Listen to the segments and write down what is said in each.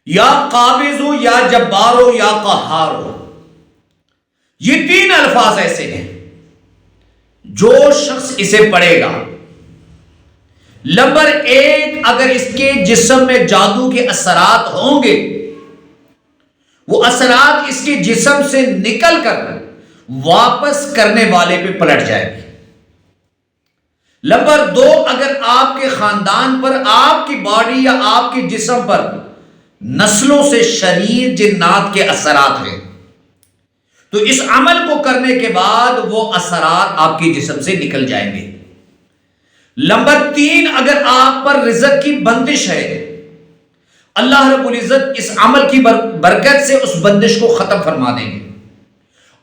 یا قابض ہو یا جبار ہو یا قہار ہو، یہ تین الفاظ ایسے ہیں جو شخص اسے پڑھے گا، نمبر ایک، اگر اس کے جسم میں جادو کے اثرات ہوں گے، وہ اثرات اس کے جسم سے نکل کر واپس کرنے والے پہ پلٹ جائے گی۔ نمبر دو، اگر آپ کے خاندان پر، آپ کی باڈی یا آپ کے جسم پر نسلوں سے شریر جنات کے اثرات ہیں، تو اس عمل کو کرنے کے بعد وہ اثرات آپ کے جسم سے نکل جائیں گے۔ نمبر تین، اگر آپ پر رزق کی بندش ہے، اللہ رب العزت اس عمل کی برکت سے اس بندش کو ختم فرما دیں گے۔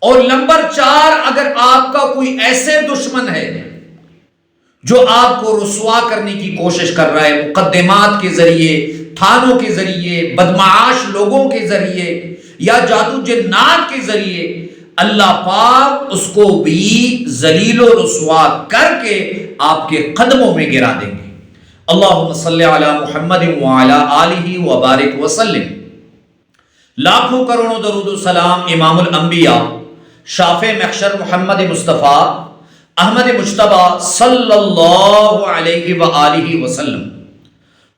اور نمبر چار، اگر آپ کا کوئی ایسے دشمن ہے جو آپ کو رسوا کرنے کی کوشش کر رہا ہے، مقدمات کے ذریعے، تھانوں کے ذریعے، بدمعاش لوگوں کے ذریعے یا جادو جنات کے ذریعے، اللہ پاک اس کو بھی ذلیل و رسوا کر کے آپ کے قدموں میں گرا دیں گے۔ اللہم صلی علی محمد وعلی آلہ وبارک وسلم۔ لاکھوں کروڑوں درود و سلام امام الانبیاء شافع محشر محمد مصطفیٰ احمد مجتبی صلی اللہ علیہ وآلہ وسلم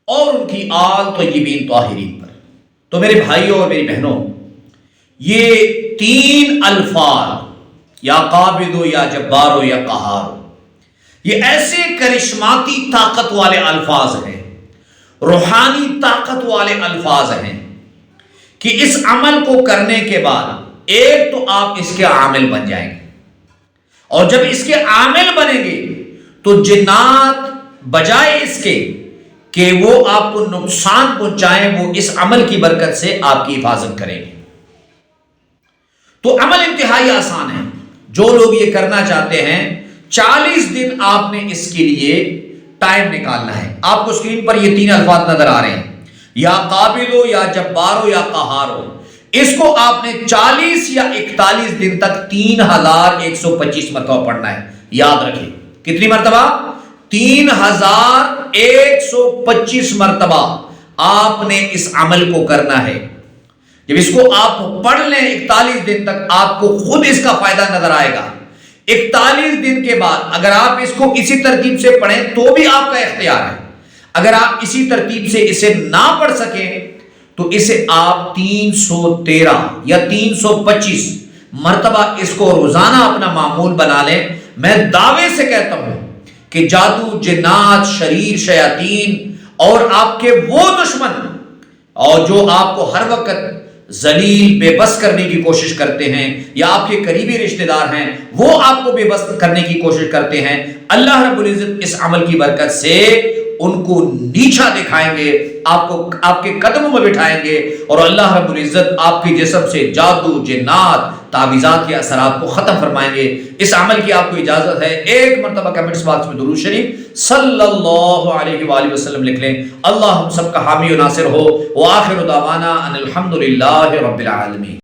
اور ان کی آل طیبین طاہرین پر۔ تو میرے بھائیوں اور میری بہنوں، یہ تین الفاظ، یا قابض ہو یا جبار ہو یا قہار ہو، یہ ایسے کرشماتی طاقت والے الفاظ ہیں، روحانی طاقت والے الفاظ ہیں کہ اس عمل کو کرنے کے بعد ایک تو آپ اس کے عامل بن جائیں گے، اور جب اس کے عامل بنیں گے تو جنات بجائے اس کے کہ وہ آپ کو نقصان پہنچائیں، وہ اس عمل کی برکت سے آپ کی حفاظت کریں گے۔ تو عمل انتہائی آسان ہے، جو لوگ یہ کرنا چاہتے ہیں 40 دن آپ نے اس کے لیے ٹائم نکالنا ہے۔ آپ کو اسکرین پر یہ تین الفاظ نظر آ رہے ہیں، یا قابل ہو یا جبار ہو یا قہار ہو، اس کو آپ نے 40 یا 41 دن تک 3125 مرتبہ پڑھنا ہے۔ یاد رکھیں کتنی مرتبہ؟ 3125 مرتبہ آپ نے اس عمل کو کرنا ہے۔ جب اس کو آپ پڑھ لیں 41 دن تک، آپ کو خود اس کا فائدہ نظر آئے گا۔ 41 دن کے بعد اگر آپ اس کو اسی ترتیب سے پڑھیں تو بھی آپ کا اختیار ہے، اگر آپ اسی ترتیب سے اسے نہ پڑھ سکیں تو اسے آپ 313 یا 325 مرتبہ اس کو روزانہ اپنا معمول بنا لیں۔ میں دعوے سے کہتا ہوں کہ جادو جنات، شریر، شیاطین اور آپ کے وہ دشمن اور جو آپ کو ہر وقت ذلیل بے بس کرنے کی کوشش کرتے ہیں، یا آپ کے قریبی رشتہ دار ہیں وہ آپ کو بے بس کرنے کی کوشش کرتے ہیں، اللہ رب العزت اس عمل کی برکت سے ان کو نیچا دکھائیں گے، آپ کو آپ کے قدموں میں بٹھائیں گے، اور اللہ رب العزت آپ کے جسم سے جادو جنات تعویذات کے اثرات کو ختم فرمائیں گے۔ اس عمل کی آپ کو اجازت ہے، ایک مرتبہ کمنٹس باکس میں درود شریف صلی اللہ علیہ وآلہ وسلم لکھ لیں۔ اللہ ہم سب کا حامی و ناصر ہو، وآخر دعوانا ان الحمدللہ رب العالمین۔